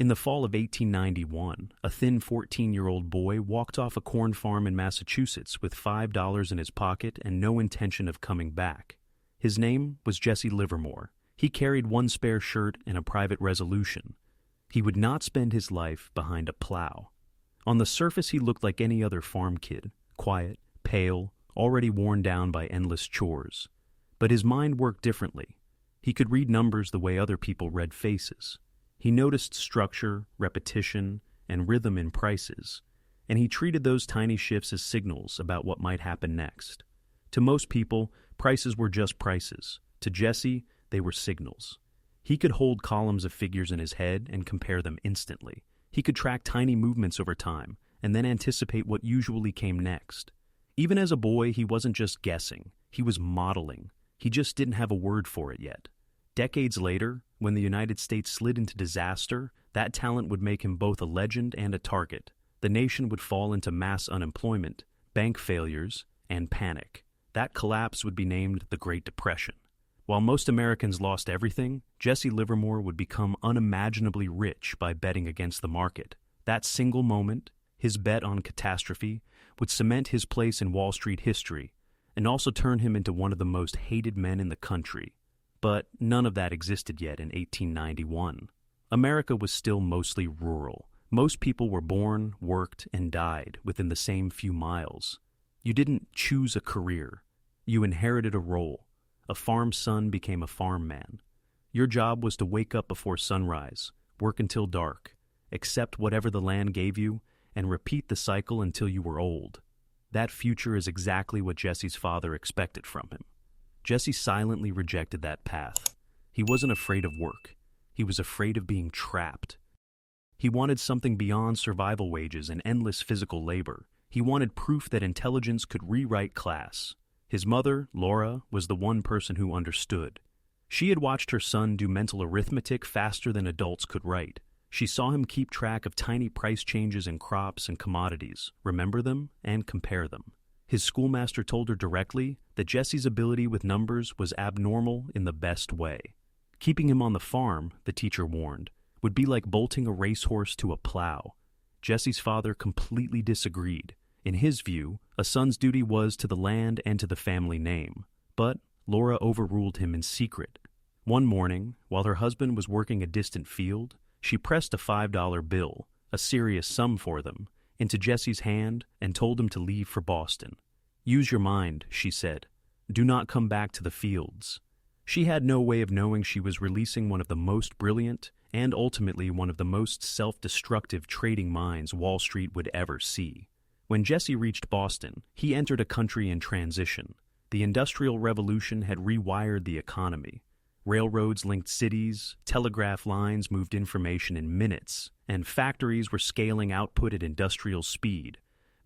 In the fall of 1891, a thin 14-year-old boy walked off a corn farm in Massachusetts with $5 in his pocket and no intention of coming back. His name was Jesse Livermore. He carried one spare shirt and a private resolution. He would not spend his life behind a plow. On the surface, he looked like any other farm kid, quiet, pale, already worn down by endless chores. But his mind worked differently. He could read numbers the way other people read faces. He noticed structure, repetition, and rhythm in prices, and he treated those tiny shifts as signals about what might happen next. To most people, prices were just prices. To Jesse, they were signals. He could hold columns of figures in his head and compare them instantly. He could track tiny movements over time and then anticipate what usually came next. Even as a boy, he wasn't just guessing. He was modeling. He just didn't have a word for it yet. Decades later, when the United States slid into disaster, that talent would make him both a legend and a target. The nation would fall into mass unemployment, bank failures, and panic. That collapse would be named the Great Depression. While most Americans lost everything, Jesse Livermore would become unimaginably rich by betting against the market. That single moment, his bet on catastrophe, would cement his place in Wall Street history and also turn him into one of the most hated men in the country. But none of that existed yet in 1891. America was still mostly rural. Most people were born, worked, and died within the same few miles. You didn't choose a career. You inherited a role. A farm son became a farm man. Your job was to wake up before sunrise, work until dark, accept whatever the land gave you, and repeat the cycle until you were old. That future is exactly what Jesse's father expected from him. Jesse silently rejected that path. He wasn't afraid of work. He was afraid of being trapped. He wanted something beyond survival wages and endless physical labor. He wanted proof that intelligence could rewrite class. His mother, Laura, was the one person who understood. She had watched her son do mental arithmetic faster than adults could write. She saw him keep track of tiny price changes in crops and commodities, remember them, and compare them. His schoolmaster told her directly that Jesse's ability with numbers was abnormal in the best way. Keeping him on the farm, the teacher warned, would be like bolting a racehorse to a plow. Jesse's father completely disagreed. In his view, a son's duty was to the land and to the family name. But Laura overruled him in secret. One morning, while her husband was working a distant field, she pressed a $5 bill, a serious sum for them, into Jesse's hand and told him to leave for Boston. "Use your mind," she said. "Do not come back to the fields." She had no way of knowing she was releasing one of the most brilliant and ultimately one of the most self-destructive trading minds Wall Street would ever see. When Jesse reached Boston, he entered a country in transition. The Industrial Revolution had rewired the economy. Railroads linked cities, telegraph lines moved information in minutes, and factories were scaling output at industrial speed.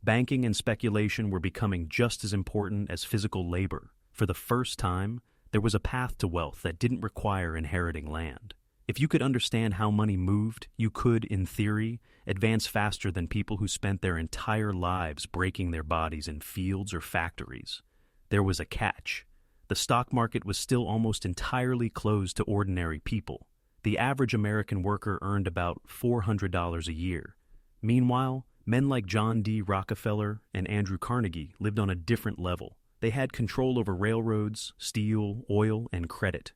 Banking and speculation were becoming just as important as physical labor. For the first time, there was a path to wealth that didn't require inheriting land. If you could understand how money moved, you could, in theory, advance faster than people who spent their entire lives breaking their bodies in fields or factories. There was a catch. The stock market was still almost entirely closed to ordinary people. The average American worker earned about $400 a year. Meanwhile, men like John D. Rockefeller and Andrew Carnegie lived on a different level. They had control over railroads, steel, oil, and credit.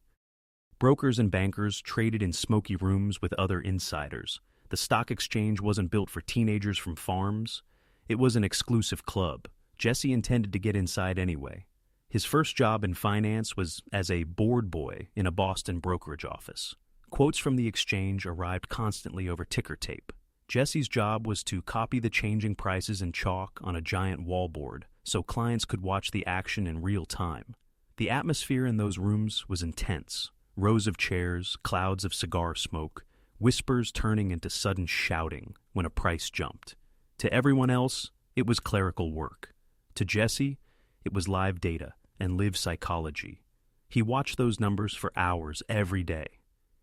Brokers and bankers traded in smoky rooms with other insiders. The stock exchange wasn't built for teenagers from farms. It was an exclusive club. Jesse intended to get inside anyway. His first job in finance was as a board boy in a Boston brokerage office. Quotes from the exchange arrived constantly over ticker tape. Jesse's job was to copy the changing prices in chalk on a giant wallboard so clients could watch the action in real time. The atmosphere in those rooms was intense. Rows of chairs, clouds of cigar smoke, whispers turning into sudden shouting when a price jumped. To everyone else, it was clerical work. To Jesse, it was live data and live psychology. He watched those numbers for hours every day.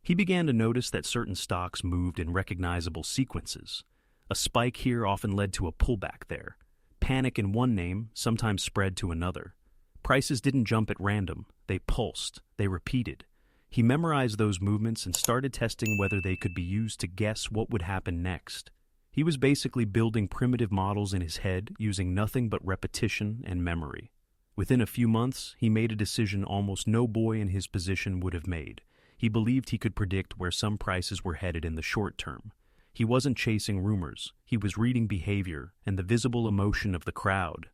He began to notice that certain stocks moved in recognizable sequences. A spike here often led to a pullback there. Panic in one name sometimes spread to another. Prices didn't jump at random. They pulsed. They repeated. He memorized those movements and started testing whether they could be used to guess what would happen next. He was basically building primitive models in his head using nothing but repetition and memory. Within a few months, he made a decision almost no boy in his position would have made. He believed he could predict where some prices were headed in the short term. He wasn't chasing rumors. He was reading behavior and the visible emotion of the crowd.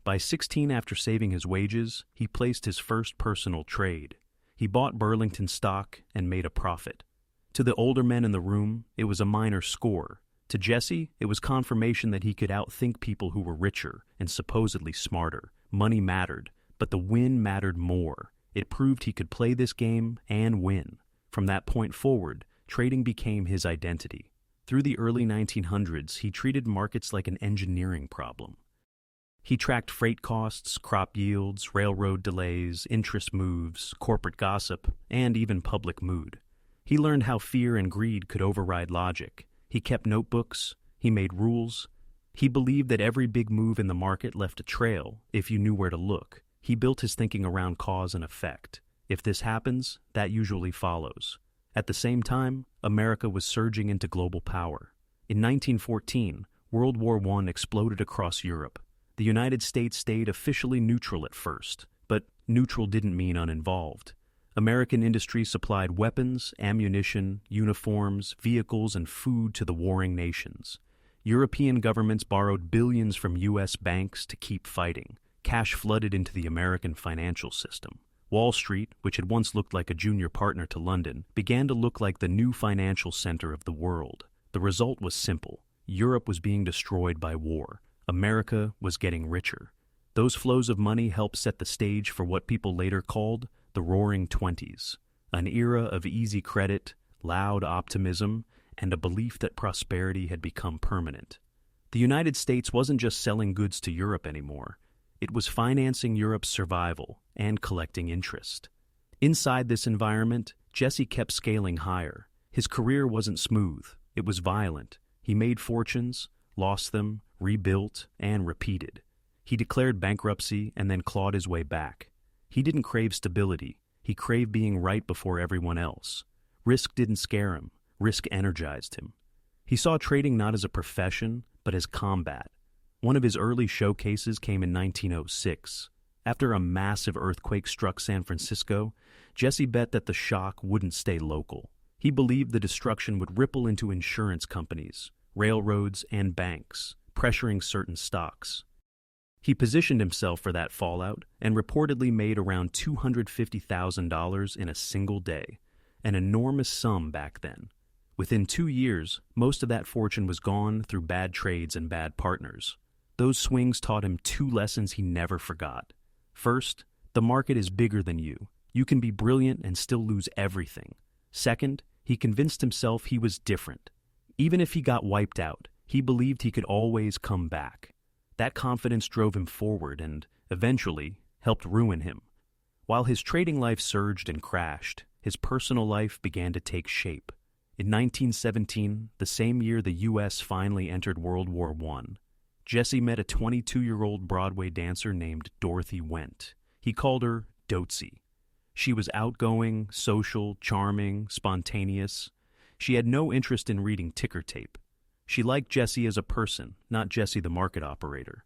By 16, after saving his wages, he placed his first personal trade. He bought Burlington stock and made a profit. To the older men in the room, it was a minor score. To Jesse, it was confirmation that he could outthink people who were richer and supposedly smarter. Money mattered, but the win mattered more. It proved he could play this game and win. From that point forward, trading became his identity. Through the early 1900s, he treated markets like an engineering problem. He tracked freight costs, crop yields, railroad delays, interest moves, corporate gossip, and even public mood. He learned how fear and greed could override logic. He kept notebooks. He made rules. He believed that every big move in the market left a trail if you knew where to look. He built his thinking around cause and effect. If this happens, that usually follows. At the same time, America was surging into global power. In 1914, World War I exploded across Europe. The United States stayed officially neutral at first, but neutral didn't mean uninvolved. American industry supplied weapons, ammunition, uniforms, vehicles, and food to the warring nations. European governments borrowed billions from U.S. banks to keep fighting. Cash flooded into the American financial system. Wall Street, which had once looked like a junior partner to London, began to look like the new financial center of the world. The result was simple. Europe was being destroyed by war. America was getting richer. Those flows of money helped set the stage for what people later called the Roaring Twenties, an era of easy credit, loud optimism, and a belief that prosperity had become permanent. The United States wasn't just selling goods to Europe anymore. It was financing Europe's survival and collecting interest. Inside this environment, Jesse kept scaling higher. His career wasn't smooth. It was violent. He made fortunes, lost them, rebuilt, and repeated. He declared bankruptcy and then clawed his way back. He didn't crave stability. He craved being right before everyone else. Risk didn't scare him. Risk energized him. He saw trading not as a profession, but as combat. One of his early showcases came in 1906. After a massive earthquake struck San Francisco, Jesse bet that the shock wouldn't stay local. He believed the destruction would ripple into insurance companies, railroads, and banks, pressuring certain stocks. He positioned himself for that fallout and reportedly made around $250,000 in a single day, an enormous sum back then. Within 2 years, most of that fortune was gone through bad trades and bad partners. Those swings taught him 2 lessons he never forgot. First, the market is bigger than you. You can be brilliant and still lose everything. Second, he convinced himself he was different. Even if he got wiped out, he believed he could always come back. That confidence drove him forward and, eventually, helped ruin him. While his trading life surged and crashed, his personal life began to take shape. In 1917, the same year the U.S. finally entered World War I, Jesse met a 22-year-old Broadway dancer named Dorothy Went. He called her Dotsy. She was outgoing, social, charming, spontaneous. She had no interest in reading ticker tape. She liked Jesse as a person, not Jesse the market operator.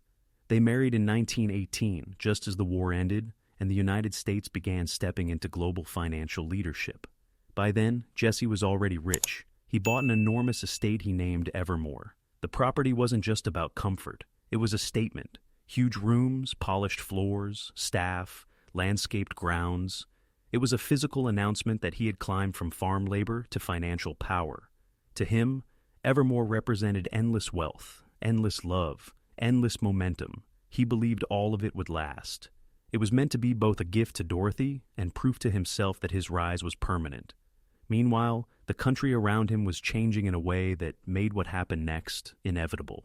They married in 1918, just as the war ended, and the United States began stepping into global financial leadership. By then, Jesse was already rich. He bought an enormous estate he named Evermore. The property wasn't just about comfort. It was a statement. Huge rooms, polished floors, staff, landscaped grounds. It was a physical announcement that he had climbed from farm labor to financial power. To him, Evermore represented endless wealth, endless love, endless momentum. He believed all of it would last. It was meant to be both a gift to Dorothy and proof to himself that his rise was permanent. Meanwhile, the country around him was changing in a way that made what happened next inevitable.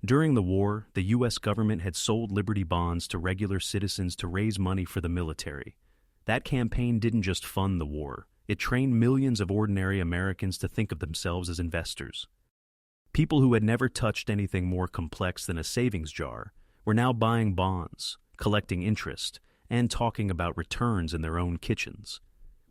During the war, the U.S. government had sold Liberty bonds to regular citizens to raise money for the military. That campaign didn't just fund the war. It trained millions of ordinary Americans to think of themselves as investors. People who had never touched anything more complex than a savings jar were now buying bonds, collecting interest, and talking about returns in their own kitchens.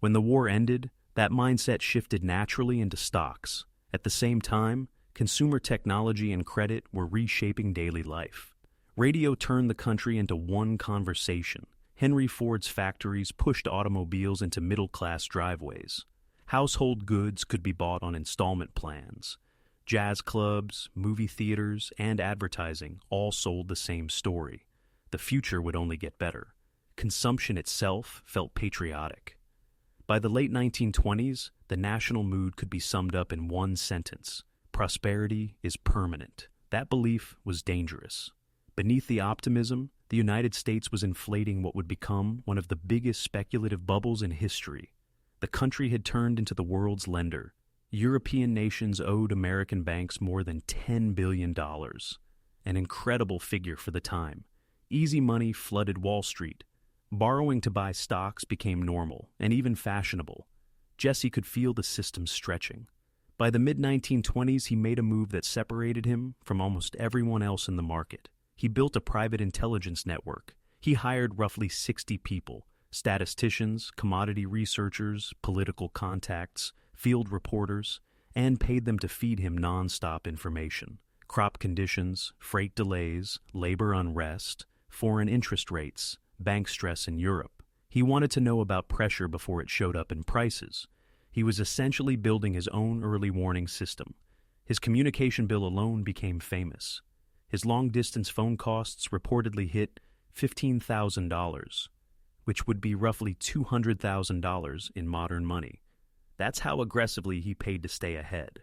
When the war ended, that mindset shifted naturally into stocks. At the same time, consumer technology and credit were reshaping daily life. Radio turned the country into one conversation. Henry Ford's factories pushed automobiles into middle-class driveways. Household goods could be bought on installment plans. Jazz clubs, movie theaters, and advertising all sold the same story. The future would only get better. Consumption itself felt patriotic. By the late 1920s, the national mood could be summed up in one sentence: prosperity is permanent. That belief was dangerous. Beneath the optimism, the United States was inflating what would become one of the biggest speculative bubbles in history. The country had turned into the world's lender. European nations owed American banks more than $10 billion, an incredible figure for the time. Easy money flooded Wall Street. Borrowing to buy stocks became normal and even fashionable. Jesse could feel the system stretching. By the mid-1920s, he made a move that separated him from almost everyone else in the market. He built a private intelligence network. He hired roughly 60 people: statisticians, commodity researchers, political contacts, field reporters, and paid them to feed him non-stop information. Crop conditions, freight delays, labor unrest, foreign interest rates, bank stress in Europe. He wanted to know about pressure before it showed up in prices. He was essentially building his own early warning system. His communication bill alone became famous. His long-distance phone costs reportedly hit $15,000, which would be roughly $200,000 in modern money. That's how aggressively he paid to stay ahead.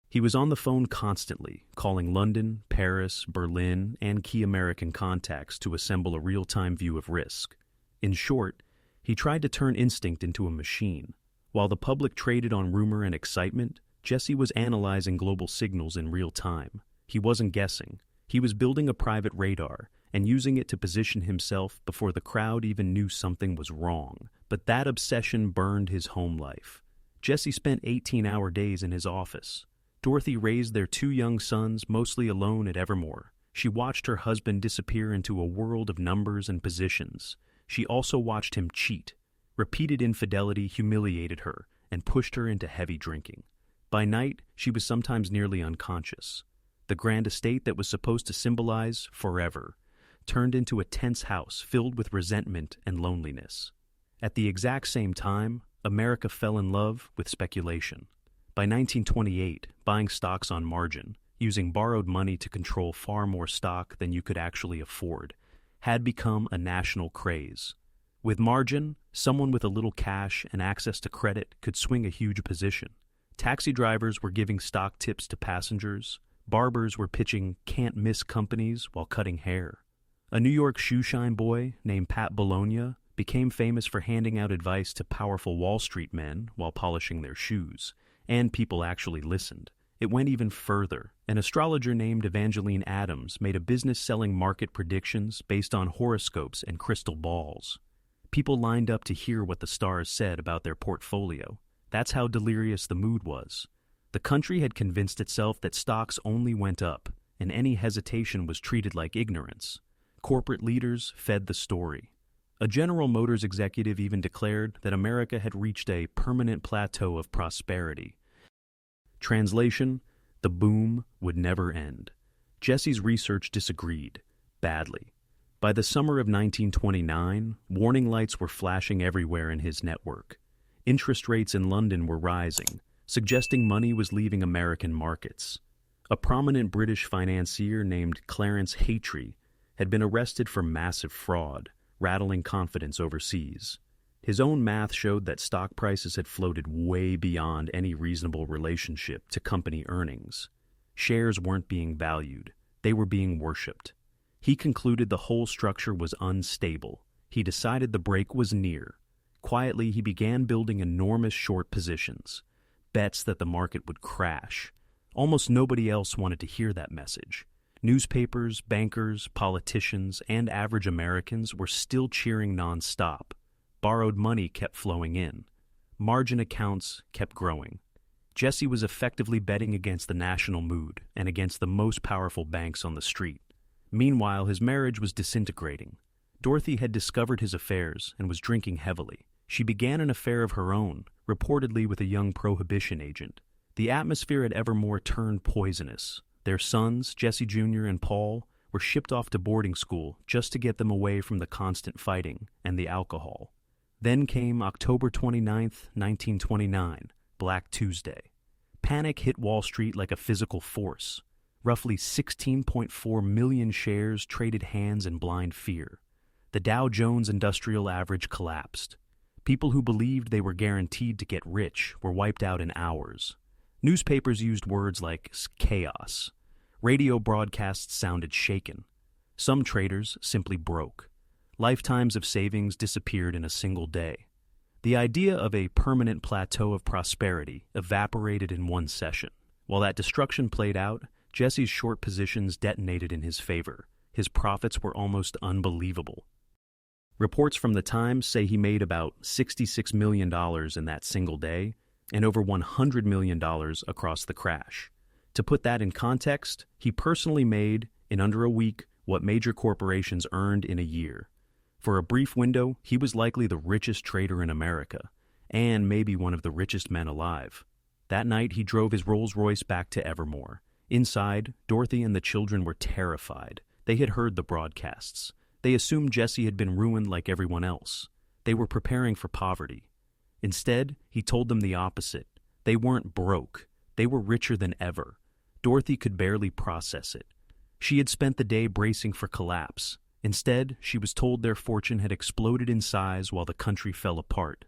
He was on the phone constantly, calling London, Paris, Berlin, and key American contacts to assemble a real-time view of risk. In short, he tried to turn instinct into a machine. While the public traded on rumor and excitement, Jesse was analyzing global signals in real time. He wasn't guessing. He was building a private radar and using it to position himself before the crowd even knew something was wrong. But that obsession burned his home life. Jesse spent 18-hour days in his office. Dorothy raised their 2 young sons mostly alone at Evermore. She watched her husband disappear into a world of numbers and positions. She also watched him cheat. Repeated infidelity humiliated her and pushed her into heavy drinking. By night, she was sometimes nearly unconscious. The grand estate that was supposed to symbolize forever turned into a tense house filled with resentment and loneliness. At the exact same time, America fell in love with speculation. By 1928, buying stocks on margin, using borrowed money to control far more stock than you could actually afford, had become a national craze. With margin, someone with a little cash and access to credit could swing a huge position. Taxi drivers were giving stock tips to passengers. Barbers were pitching can't-miss companies while cutting hair. A New York shoeshine boy named Pat Bologna became famous for handing out advice to powerful Wall Street men while polishing their shoes, and people actually listened. It went even further. An astrologer named Evangeline Adams made a business selling market predictions based on horoscopes and crystal balls. People lined up to hear what the stars said about their portfolio. That's how delirious the mood was. The country had convinced itself that stocks only went up, and any hesitation was treated like ignorance. Corporate leaders fed the story. A General Motors executive even declared that America had reached a permanent plateau of prosperity. Translation: the boom would never end. Jesse's research disagreed, badly. By the summer of 1929, warning lights were flashing everywhere in his network. Interest rates in London were rising, suggesting money was leaving American markets. A prominent British financier named Clarence Hatry had been arrested for massive fraud, rattling confidence overseas. His own math showed that stock prices had floated way beyond any reasonable relationship to company earnings. Shares weren't being valued, they were being worshipped. He concluded the whole structure was unstable. He decided the break was near. Quietly, he began building enormous short positions, bets that the market would crash. Almost nobody else wanted to hear that message. Newspapers, bankers, politicians, and average Americans were still cheering nonstop. Borrowed money kept flowing in. Margin accounts kept growing. Jesse was effectively betting against the national mood and against the most powerful banks on the street. Meanwhile, his marriage was disintegrating. Dorothy had discovered his affairs and was drinking heavily. She began an affair of her own, reportedly with a young prohibition agent. The atmosphere at Evermore turned poisonous. Their sons, Jesse Jr. and Paul, were shipped off to boarding school just to get them away from the constant fighting and the alcohol. Then came October 29th, 1929, Black Tuesday. Panic hit Wall Street like a physical force. Roughly 16.4 million shares traded hands in blind fear. The Dow Jones Industrial Average collapsed. People who believed they were guaranteed to get rich were wiped out in hours. Newspapers used words like chaos. Radio broadcasts sounded shaken. Some traders simply broke. Lifetimes of savings disappeared in a single day. The idea of a permanent plateau of prosperity evaporated in one session. While that destruction played out, Jesse's short positions detonated in his favor. His profits were almost unbelievable. Reports from the Times say he made about $66 million in that single day and over $100 million across the crash. To put that in context, he personally made, in under a week, what major corporations earned in a year. For a brief window, he was likely the richest trader in America, and maybe one of the richest men alive. That night, he drove his Rolls-Royce back to Evermore. Inside, Dorothy and the children were terrified. They had heard the broadcasts. They assumed Jesse had been ruined like everyone else. They were preparing for poverty. Instead, he told them the opposite. They weren't broke. They were richer than ever. Dorothy could barely process it. She had spent the day bracing for collapse. Instead, she was told their fortune had exploded in size while the country fell apart.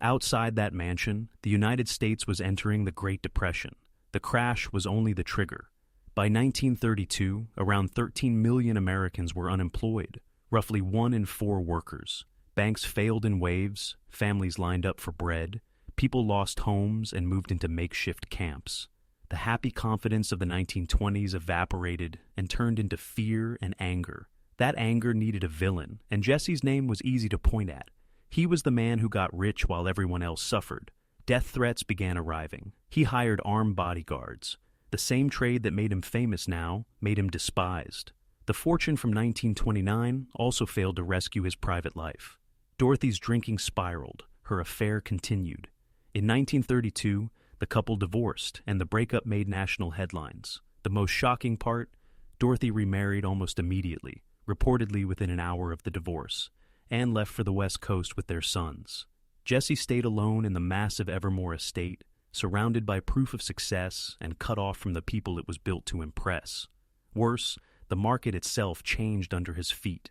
Outside that mansion, the United States was entering the Great Depression. The crash was only the trigger. By 1932, around 13 million Americans were unemployed, roughly 1 in 4 workers. Banks failed in waves, families lined up for bread, people lost homes and moved into makeshift camps. The happy confidence of the 1920s evaporated and turned into fear and anger. That anger needed a villain, and Jesse's name was easy to point at. He was the man who got rich while everyone else suffered. Death threats began arriving. He hired armed bodyguards. The same trade that made him famous now made him despised. The fortune from 1929 also failed to rescue his private life. Dorothy's drinking spiraled. Her affair continued. In 1932, the couple divorced, and the breakup made national headlines. The most shocking part, Dorothy remarried almost immediately, reportedly within an hour of the divorce, and left for the West Coast with their sons. Jesse stayed alone in the massive Evermore estate, surrounded by proof of success and cut off from the people it was built to impress. Worse, the market itself changed under his feet.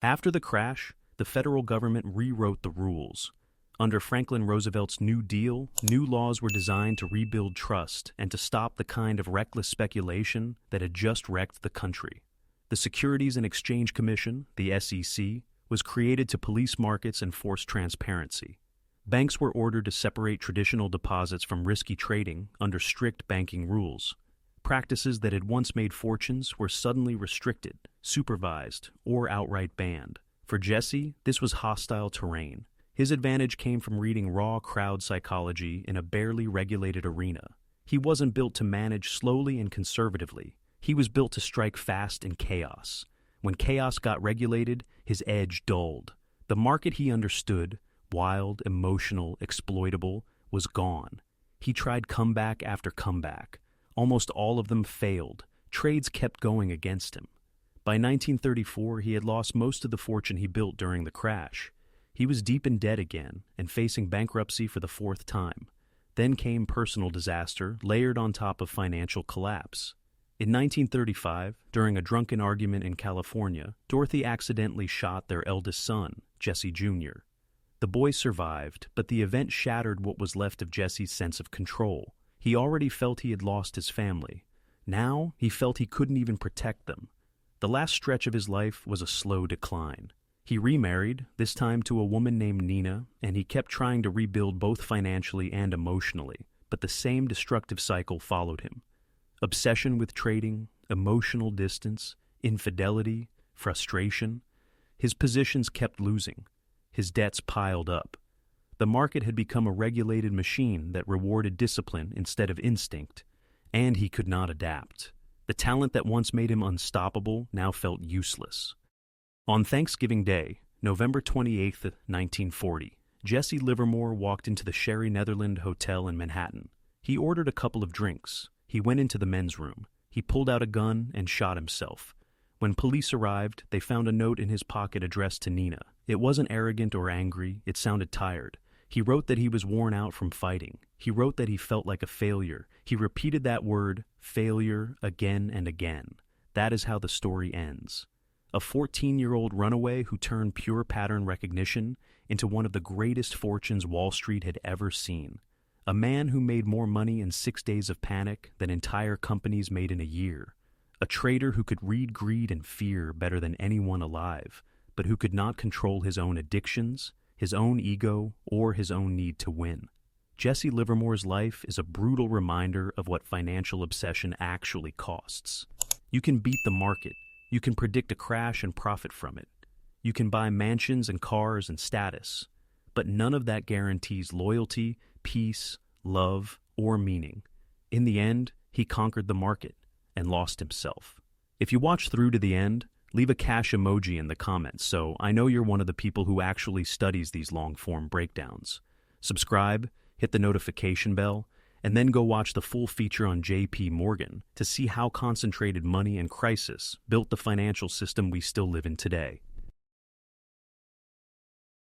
After the crash, the federal government rewrote the rules. Under Franklin Roosevelt's New Deal, new laws were designed to rebuild trust and to stop the kind of reckless speculation that had just wrecked the country. The Securities and Exchange Commission, the SEC, was created to police markets and force transparency. Banks were ordered to separate traditional deposits from risky trading under strict banking rules. Practices that had once made fortunes were suddenly restricted, supervised, or outright banned. For Jesse, this was hostile terrain. His advantage came from reading raw crowd psychology in a barely regulated arena. He wasn't built to manage slowly and conservatively. He was built to strike fast in chaos. When chaos got regulated, his edge dulled. The market he understood, wild, emotional, exploitable, was gone. He tried comeback after comeback. Almost all of them failed. Trades kept going against him. By 1934, he had lost most of the fortune he built during the crash. He was deep in debt again and facing bankruptcy for the 4th time. Then came personal disaster, layered on top of financial collapse. In 1935, during a drunken argument in California, Dorothy accidentally shot their eldest son, Jesse Jr. The boy survived, but the event shattered what was left of Jesse's sense of control. He already felt he had lost his family. Now, he felt he couldn't even protect them. The last stretch of his life was a slow decline. He remarried, this time to a woman named Nina, and he kept trying to rebuild both financially and emotionally, but the same destructive cycle followed him. Obsession with trading, emotional distance, infidelity, frustration. His positions kept losing. His debts piled up. The market had become a regulated machine that rewarded discipline instead of instinct, and he could not adapt. The talent that once made him unstoppable now felt useless. On Thanksgiving Day, November 28, 1940, Jesse Livermore walked into the Sherry Netherland Hotel in Manhattan. He ordered a couple of drinks. He went into the men's room. He pulled out a gun and shot himself. When police arrived, they found a note in his pocket addressed to Nina. It wasn't arrogant or angry. It sounded tired. He wrote that he was worn out from fighting. He wrote that he felt like a failure. He repeated that word, failure, again and again. That is how the story ends. A 14-year-old runaway who turned pure pattern recognition into one of the greatest fortunes Wall Street had ever seen. A man who made more money in 6 days of panic than entire companies made in a year. A trader who could read greed and fear better than anyone alive, but who could not control his own addictions, his own ego, or his own need to win. Jesse Livermore's life is a brutal reminder of what financial obsession actually costs. You can beat the market. You can predict a crash and profit from it. You can buy mansions and cars and status. But none of that guarantees loyalty, peace, love, or meaning. In the end, he conquered the market and lost himself. If you watch through to the end, leave a cash emoji in the comments so I know you're one of the people who actually studies these long-form breakdowns. Subscribe, hit the notification bell, and then go watch the full feature on J.P. Morgan to see how concentrated money and crisis built the financial system we still live in today.